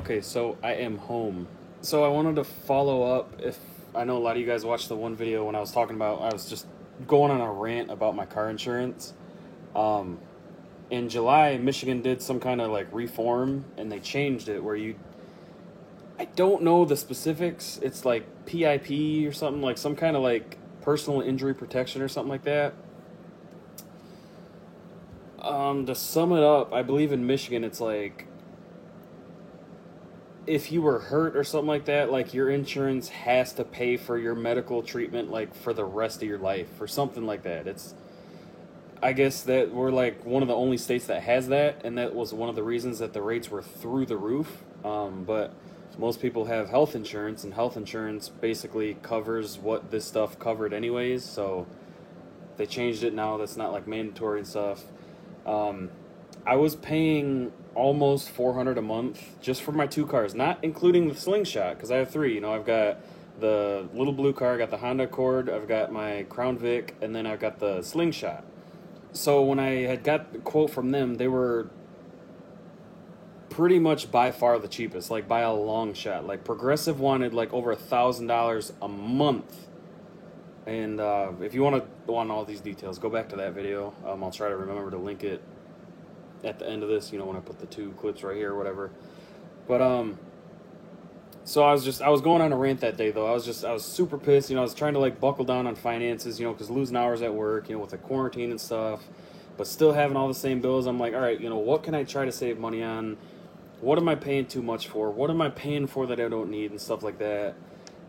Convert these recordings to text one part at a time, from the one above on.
Okay, so I am home. So I wanted to follow up. If I know a lot of you guys watched the one video when I was talking about, I was just going on a rant about my car insurance. Um, in July, Michigan did some kind of like reform and they changed it where I don't know the specifics. It's like PIP or something, like some kind of like personal injury protection or something like that. To sum it up, I believe in Michigan it's like if you were hurt or something like that, like your insurance has to pay for your medical treatment like for the rest of your life or something like that. It's I guess that we're like one of the only states that has that, and that was one of the reasons that the rates were through the roof. But most people have health insurance, and health insurance basically covers what this stuff covered anyways. So they changed it now. That's not like mandatory and stuff. Um, I was paying almost 400 a month just for my two cars, not including the Slingshot because I have three. I've got the little blue car, I got the Honda Accord, I've got my Crown Vic, and then I've got the Slingshot. So when I had got the quote from them, they were pretty much by far the cheapest, like by a long shot. Like Progressive wanted like over $1,000 a month. And if you want all these details, go back to that video. I'll try to remember to link it at the end of this, when I put the two clips right here or whatever. But so I was going on a rant that day though. I was super pissed. I was trying to like buckle down on finances, because losing hours at work, with the quarantine and stuff, but still having all the same bills. I'm like, all right, what can I try to save money on? What am I paying too much for? What am I paying for that I don't need and stuff like that?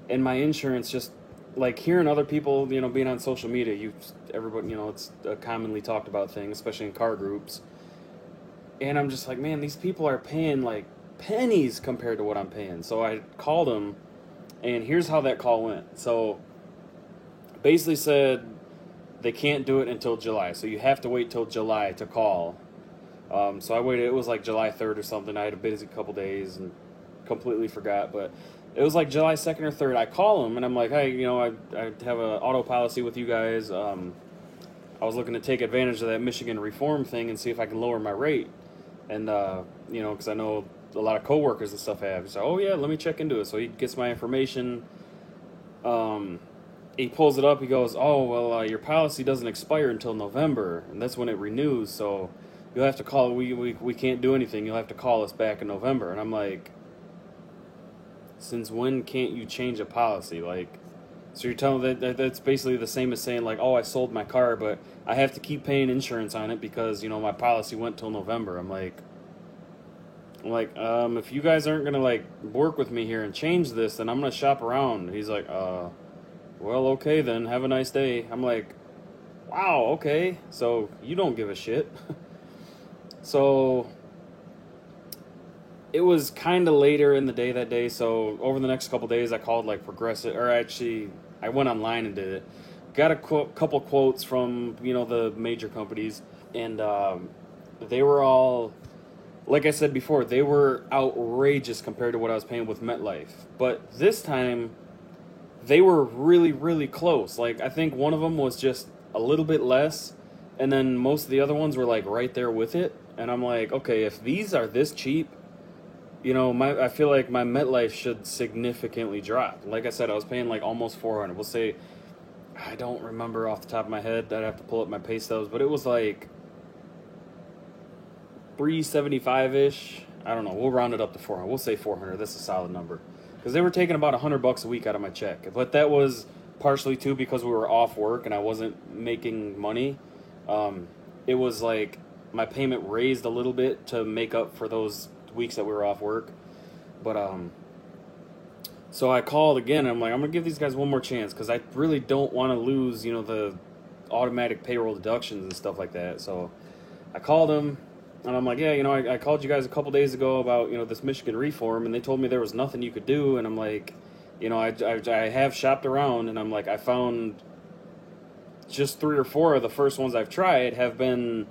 And my insurance, just like hearing other people, being on social media, everybody, it's a commonly talked about thing, especially in car groups. And I'm just like, man, these people are paying like pennies compared to what I'm paying. So I called them, and here's how that call went. So basically said they can't do it until July. So you have to wait till July to call. So I waited. It was like July 3rd or something. I had a busy couple days and completely forgot. But it was like July 2nd or 3rd. I call them, and I'm like, hey, I have an auto policy with you guys. I was looking to take advantage of that Michigan reform thing and see if I can lower my rate. And, because I know a lot of coworkers and stuff have. So, oh, yeah, let me check into it. So he gets my information. He pulls it up. He goes, oh, well, your policy doesn't expire until November, and that's when it renews. So you'll have to call. We can't do anything. You'll have to call us back in November. And I'm like, since when can't you change a policy? Like, so you're telling that's basically the same as saying like, oh, I sold my car, but I have to keep paying insurance on it because my policy went till November. I'm like, if you guys aren't gonna like work with me here and change this, then I'm gonna shop around. He's like, well, okay then. Have a nice day. I'm like, wow, okay. So you don't give a shit. So it was kind of later in the day that day. So over the next couple days, I called like Progressive, or actually, I went online and did it. Got a couple quotes from the major companies, and they were all, like I said before, they were outrageous compared to what I was paying with MetLife. But this time, they were really, really close. Like I think one of them was just a little bit less, and then most of the other ones were like right there with it. And I'm like, okay, if these are this cheap, I feel like my MetLife should significantly drop. Like I said, I was paying like almost 400. We'll say, I don't remember off the top of my head. I'd have to pull up my pay stubs, but it was like 375-ish. I don't know. We'll round it up to 400. We'll say 400. That's a solid number. Because they were taking about $100 a week out of my check. But that was partially too because we were off work and I wasn't making money. It was like my payment raised a little bit to make up for those weeks that we were off work. But so I called again, and I'm like, I'm gonna give these guys one more chance because I really don't want to lose the automatic payroll deductions and stuff like that. So I called them, and I'm like, yeah, I called you guys a couple days ago about this Michigan reform, and they told me there was nothing you could do. And I'm like, I have shopped around, and I'm like, I found just 3 or 4 of the first ones I've tried have been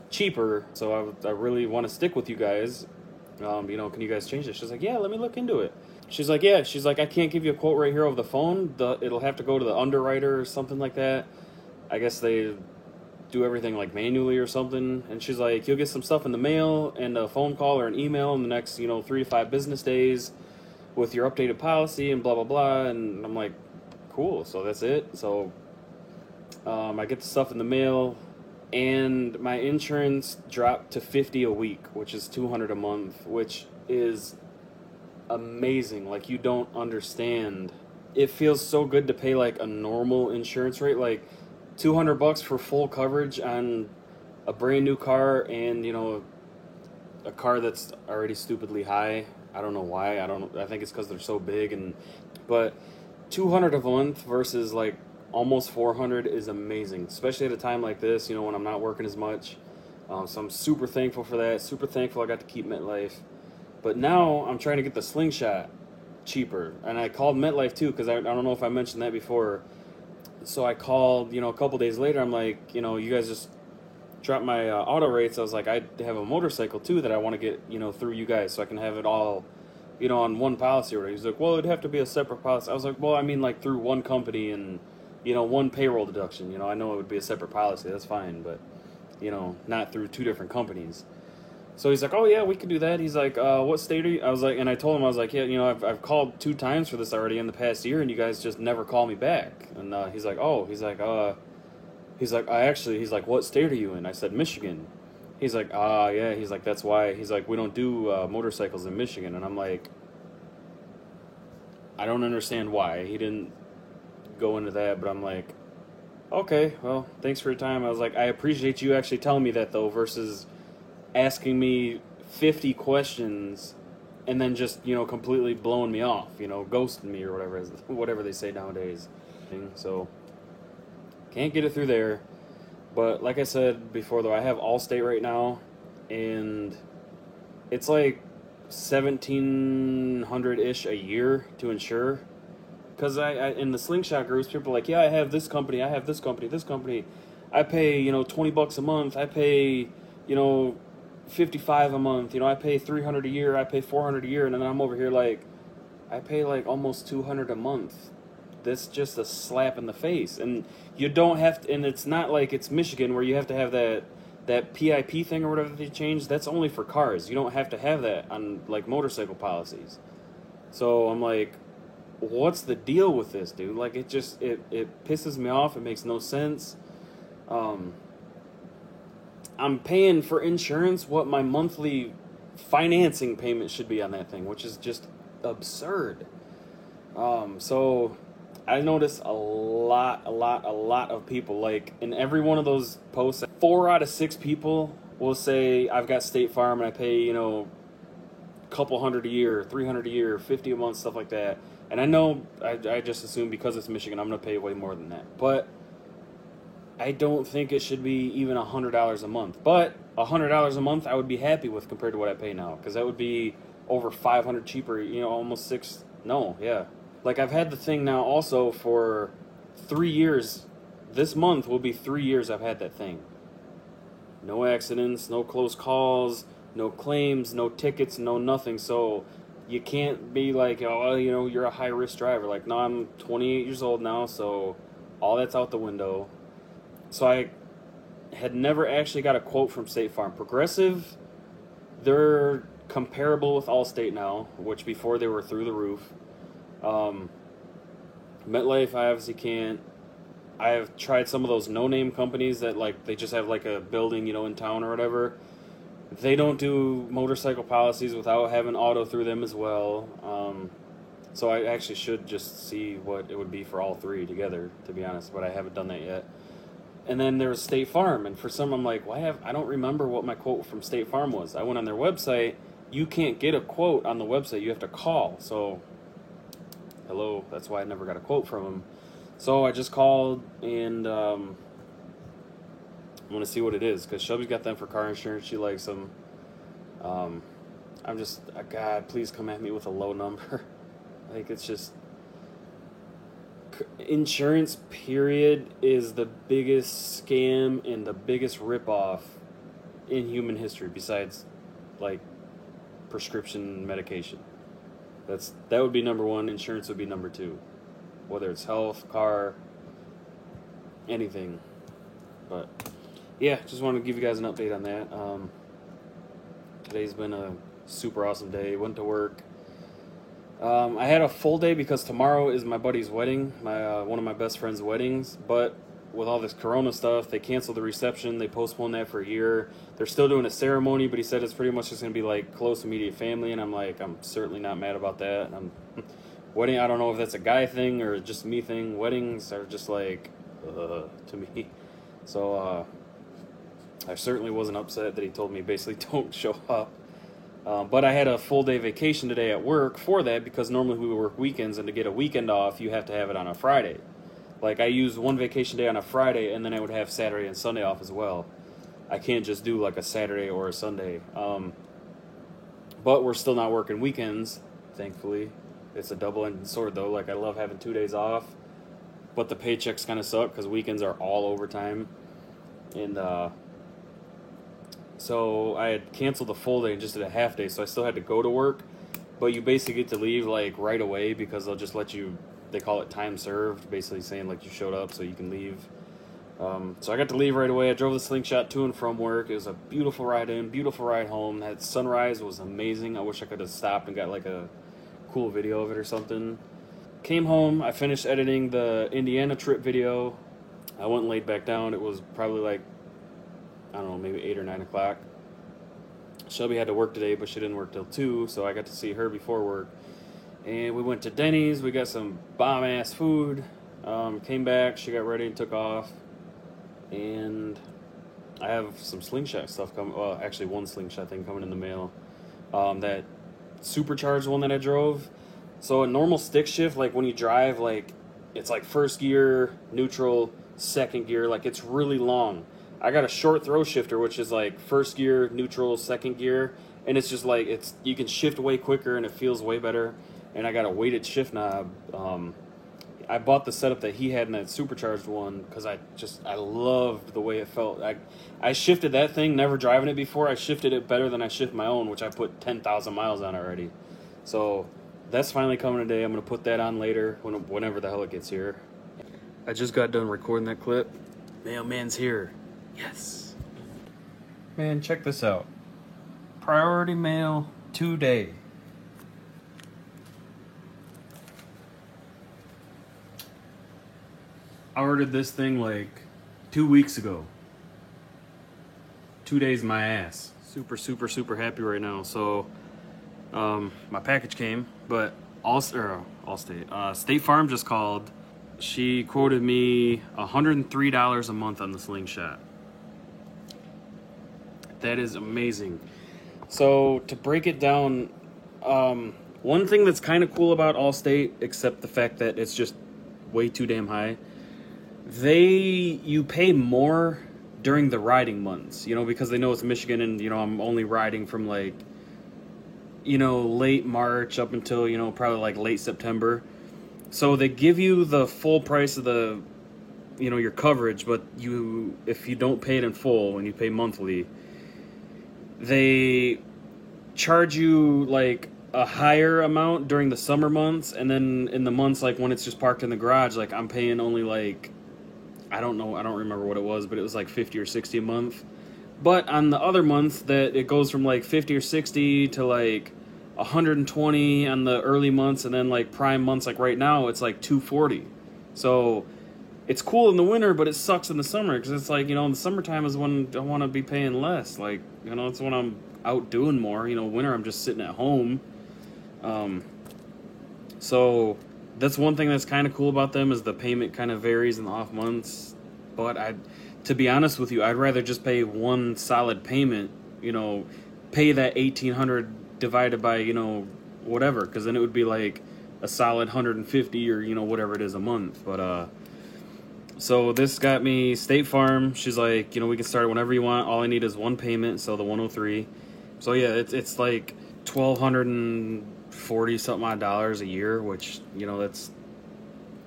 cheaper, so I really want to stick with you guys. Can you guys change this? She's like, yeah, let me look into it. She's like, I can't give you a quote right here over the phone. It'll have to go to the underwriter or something like that. I guess they do everything like manually or something. And she's like, you'll get some stuff in the mail and a phone call or an email in the next, 3 to 5 business days with your updated policy and blah, blah, blah. And I'm like, cool. So that's it. So I get the stuff in the mail, and my insurance dropped to $50 a week, which is $200 a month, which is amazing. Like, you don't understand. It feels so good to pay like a normal insurance rate, like $200 for full coverage on a brand new car, and a car that's already stupidly high. I don't know why. I think it's because they're so big, but $200 a month versus like almost $400 is amazing, especially at a time like this, when I'm not working as much. So I'm super thankful for that. Super thankful I got to keep MetLife. But now I'm trying to get the Slingshot cheaper, and I called MetLife too, because I don't know if I mentioned that before. So I called, a couple days later. I'm like, you guys just dropped my auto rates. I was like, I have a motorcycle too that I want to get, through you guys, so I can have it all, on one policy or whatever. He's like, well, it'd have to be a separate policy. I was like, well, I mean, like through one company and, one payroll deduction. I know it would be a separate policy. That's fine, but, not through two different companies. So he's like, oh yeah, we could do that. He's like, what state are you? I was like, and I told him, I was like, yeah, I've called 2 times for this already in the past year, and you guys just never call me back. And he's like, oh, he's like, what state are you in? I said, Michigan. He's like, yeah. He's like, that's why. He's like, we don't do motorcycles in Michigan. And I'm like, I don't understand why. He didn't go into that, but I'm like, okay, well, thanks for your time. I was like, I appreciate you actually telling me that, though, versus asking me 50 questions and then just, completely blowing me off, ghosting me or whatever they say nowadays. So, can't get it through there. But like I said before, though, I have Allstate right now, and it's like $1,700-ish a year to insure. Because I in the Slingshot groups, people are like, yeah, I have this company, I have this company. I pay, $20 a month. I pay, $55 a month. I pay $300 a year. I pay $400 a year. And then I'm over here like, I pay like almost $200 a month. That's just a slap in the face. And you don't have to, and it's not like it's Michigan where you have to have that PIP thing or whatever they changed. That's only for cars. You don't have to have that on like motorcycle policies. So I'm like, what's the deal with this, dude? Like, it pisses me off. It makes no sense. I'm paying for insurance what my monthly financing payment should be on that thing, which is just absurd. So I notice a lot of people, like, in every one of those posts, 4 out of 6 people will say, I've got State Farm and I pay, a couple $100 a year, $300 a year, $50 a month, stuff like that. And I know, I just assume because it's Michigan, I'm going to pay way more than that. But I don't think it should be even $100 a month. But $100 a month I would be happy with compared to what I pay now. Because that would be over $500 cheaper, almost 6, no, yeah. Like, I've had the thing now also for 3 years. This month will be 3 years I've had that thing. No accidents, no close calls, no claims, no tickets, no nothing. So you can't be like, oh, you're a high-risk driver. Like, no, I'm 28 years old now, so all that's out the window. So I had never actually got a quote from State Farm. Progressive, they're comparable with Allstate now, which before they were through the roof. MetLife, I obviously can't. I have tried some of those no-name companies that, like, they just have, like, a building, in town or whatever. They don't do motorcycle policies without having auto through them as well. So I actually should just see what it would be for all 3 together, to be honest, but I haven't done that yet. And then there was State Farm, and for some I'm like, I don't remember what my quote from State Farm was. I went on their website. You can't get a quote on the website. You have to call. So, hello, that's why I never got a quote from them. So I just called, and I'm going to see what it is, because Shelby's got them for car insurance. She likes them. I'm just, God, please come at me with a low number. Like, it's just, insurance, period, is the biggest scam and the biggest ripoff in human history, besides, like, prescription medication. That would be number 1. Insurance would be number 2. Whether it's health, car, anything. But yeah, just wanted to give you guys an update on that. Today's been a super awesome day. Went to work. I had a full day because tomorrow is my buddy's wedding, my one of my best friend's weddings. But with all this Corona stuff, they canceled the reception. They postponed that for a year. They're still doing a ceremony, but he said it's pretty much just going to be like close immediate family. And I'm like, I'm certainly not mad about that. Wedding, I don't know if that's a guy thing or just me thing. Weddings are just like, to me. So I certainly wasn't upset that he told me basically don't show up. But I had a full day vacation today at work for that because normally we work weekends, and to get a weekend off, you have to have it on a Friday. Like I use one vacation day on a Friday, and then I would have Saturday and Sunday off as well. I can't just do like a Saturday or a Sunday. But we're still not working weekends, thankfully. It's a double-edged sword though. Like I love having 2 days off, but the paychecks kind of suck because weekends are all overtime. And so I had canceled the full day and just did a half day, so I still had to go to work. But you basically get to leave like right away because they'll just let you, they call it time served, basically saying like you showed up so you can leave. So I got to leave right away. I drove the Slingshot to and from work. It was a beautiful ride in, beautiful ride home. That sunrise was amazing. I wish I could have stopped and got like a cool video of it or something. Came home, I finished editing the Indiana trip video. I went and laid back down. It was probably like, I don't know, maybe 8 or 9 o'clock. Shelby had to work today, but she didn't work till 2, so I got to see her before work. And we went to Denny's. We got some bomb-ass food. Came back. She got ready and took off. And I have some Slingshot stuff coming. Well, actually, one Slingshot thing coming in the mail. That supercharged one that I drove. So a normal stick shift, like when you drive, like it's like first gear, neutral, second gear. Like it's really long. I got a short throw shifter, which is like first gear, neutral, second gear, and it's just like you can shift way quicker and it feels way better. And I got a weighted shift knob. I bought the setup that he had in that supercharged one because I loved the way it felt. I shifted that thing, never driving it before. I shifted it better than I shift my own, which I put 10,000 miles on already. So that's finally coming today. I'm gonna put that on later whenever the hell it gets here. I just got done recording that clip. Mailman's here. Yes. Man, check this out. Priority mail today. I ordered this thing like 2 weeks ago. 2 days my ass. Super, super, super happy right now. So, my package came, but Allstate, State Farm just called. She quoted me $103 a month on the Slingshot. That is amazing. So to break it down, one thing that's kind of cool about Allstate, except the fact that it's just way too damn high, you pay more during the riding months, because they know it's Michigan and, I'm only riding from like, late March up until, probably like late September. So they give you the full price of the, your coverage, but if you don't pay it in full and you pay monthly, they charge you like a higher amount during the summer months, and then in the months like when it's just parked in the garage, like I'm paying only like, I don't remember what it was, but it was like 50 or 60 a month. But on the other months that it goes from like 50 or 60 to like 120 on the early months, and then like prime months like right now it's like 240. So it's cool in the winter, but it sucks in the summer because it's like, in the summertime is when I want to be paying less. Like, it's when I'm out doing more. Winter I'm just sitting at home. So that's one thing that's kind of cool about them is the payment kind of varies in the off months. But to be honest with you, I'd rather just pay one solid payment, pay that $1,800 divided by, whatever, because then it would be like a solid 150 or, whatever it is a month. But, so this got me State Farm. She's like, we can start whenever you want. All I need is one payment, so the 103. So yeah, it's like $1,240 something odd dollars a year, which that's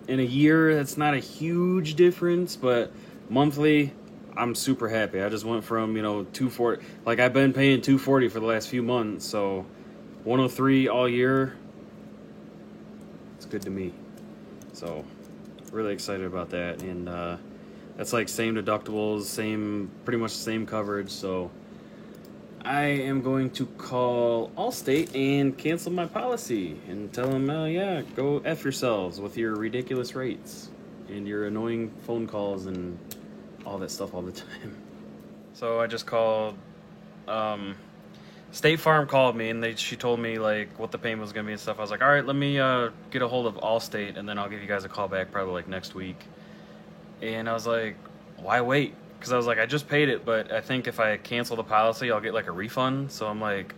in a year that's not a huge difference, but monthly I'm super happy. I just went from 240, like I've been paying 240 for the last few months, so 103 all year. It's good to me. So really excited about that. And That's like same deductibles, pretty much the same coverage. So I am going to call Allstate and cancel my policy and tell them, yeah, go F yourselves with your ridiculous rates and your annoying phone calls and all that stuff all the time. So I just called, State Farm called me and she told me like what the payment was going to be and stuff. I was like, all right, let me get a hold of Allstate and then I'll give you guys a call back probably like next week. And I was like, why wait? Because I was like, I just paid it, but I think if I cancel the policy, I'll get like a refund. So I'm like,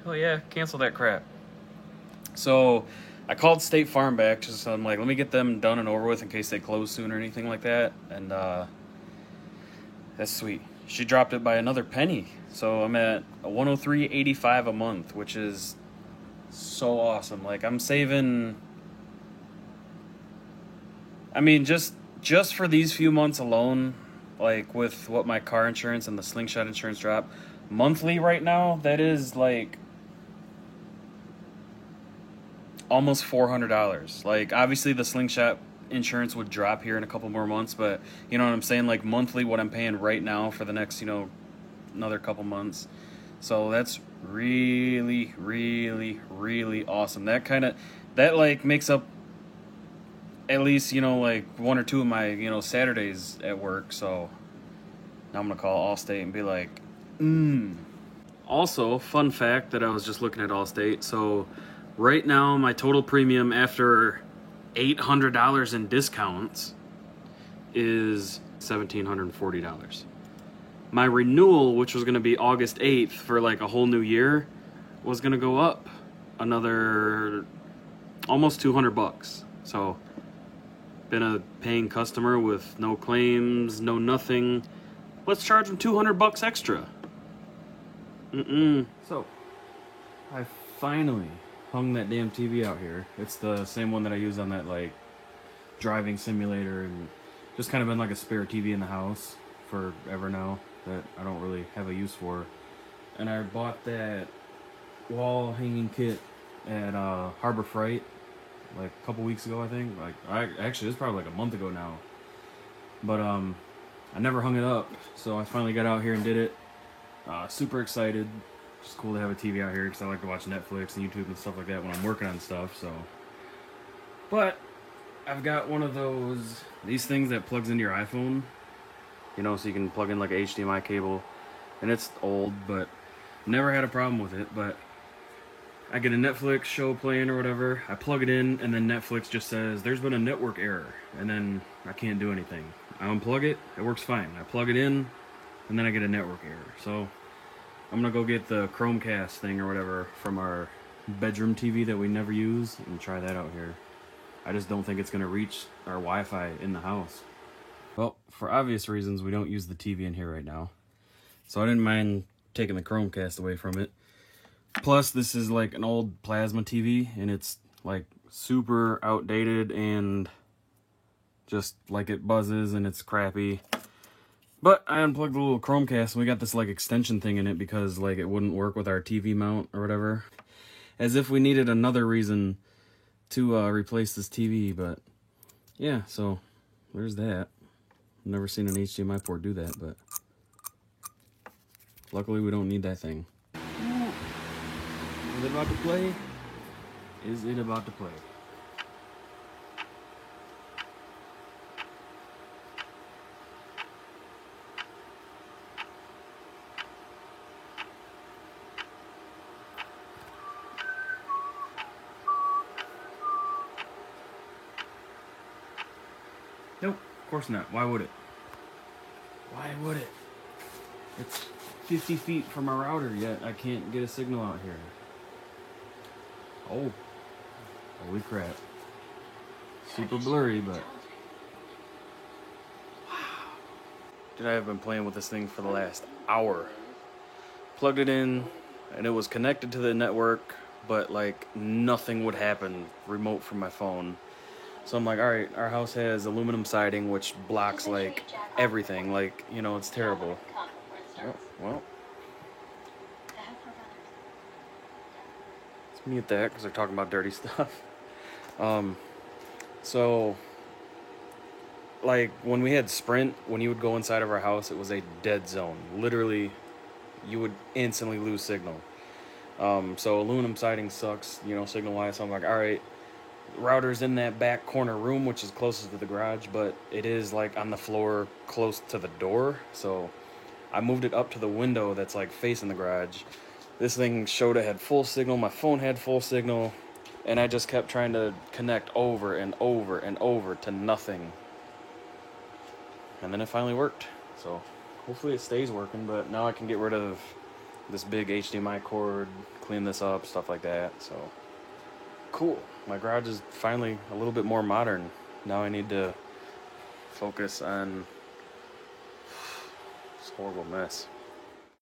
hell yeah, cancel that crap. So I called State Farm back. Just I'm like, let me get them done and over with in case they close soon or anything like that. And that's sweet. She dropped it by another penny. So I'm at $103.85 a month, which is so awesome. Like I'm saving. I mean, just for these few months alone, like with what my car insurance and the Slingshot insurance drop monthly right now, that is like almost $400. Like obviously the Slingshot insurance would drop here in a couple more months, but you know what I'm saying? Like monthly, what I'm paying right now for the next, another couple months. So that's really, really, really awesome. That like makes up at least, like one or two of my, Saturdays at work. So now I'm going to call Allstate and be like, Also, fun fact that I was just looking at Allstate. So right now, my total premium after $800 in discounts is $1,740. My renewal, which was going to be August 8th for like a whole new year, was going to go up another almost $200. So been a paying customer with no claims, no nothing. Let's charge them $200 extra. So I finally hung that damn TV out here. It's the same one that I use on that like driving simulator, and just kind of been like a spare TV in the house forever now that I don't really have a use for. And I bought that wall hanging kit at Harbor Freight like a couple weeks ago, I think. Actually, it's probably like a month ago now. But I never hung it up, so I finally got out here and did it. Super excited. It's cool to have a TV out here because I like to watch Netflix and YouTube and stuff like that when I'm working on stuff. So, but I've got one of these things that plugs into your iPhone, so you can plug in like a HDMI cable, and it's old, but never had a problem with it. But I get a Netflix show playing or whatever, I plug it in, and then Netflix just says, there's been a network error, and then I can't do anything. I unplug it, it works fine. I plug it in, and then I get a network error. So I'm gonna go get the Chromecast thing or whatever from our bedroom TV that we never use and try that out here. I just don't think it's gonna reach our Wi-Fi in the house. Well, for obvious reasons, we don't use the TV in here right now. So I didn't mind taking the Chromecast away from it. Plus, this is like an old plasma TV, and it's like super outdated and just like it buzzes and it's crappy. But I unplugged the little Chromecast and we got this like extension thing in it because like it wouldn't work with our TV mount or whatever. As if we needed another reason to replace this TV, but yeah, so there's that. I've never seen an HDMI port do that, but luckily we don't need that thing. Is it about to play? Is it about to play? Nope, of course not. Why would it? Why would it? It's 50 feet from our router, yet I can't get a signal out here. Oh, holy crap. Super blurry, but wow. Dude, I have been playing with this thing for the last hour. Plugged it in, and it was connected to the network, but like nothing would happen remote from my phone. So I'm like, all right, our house has aluminum siding, which blocks like everything. Like, it's terrible. Oh, well. Let's mute that because they're talking about dirty stuff. So like when we had Sprint, when you would go inside of our house, it was a dead zone. Literally, you would instantly lose signal. So aluminum siding sucks, you know, signal wise. So I'm like, all right, router's in that back corner room, which is closest to the garage, but it is like on the floor close to the door. So I moved it up to the window that's like facing the garage. This thing showed it had full signal. My phone had full signal, and I just kept trying to connect over and over and over to nothing. And then it finally worked. So hopefully it stays working, but now I can get rid of this big HDMI cord, clean this up, stuff like that. So cool. My garage is finally a little bit more modern. Now I need to focus on this horrible mess.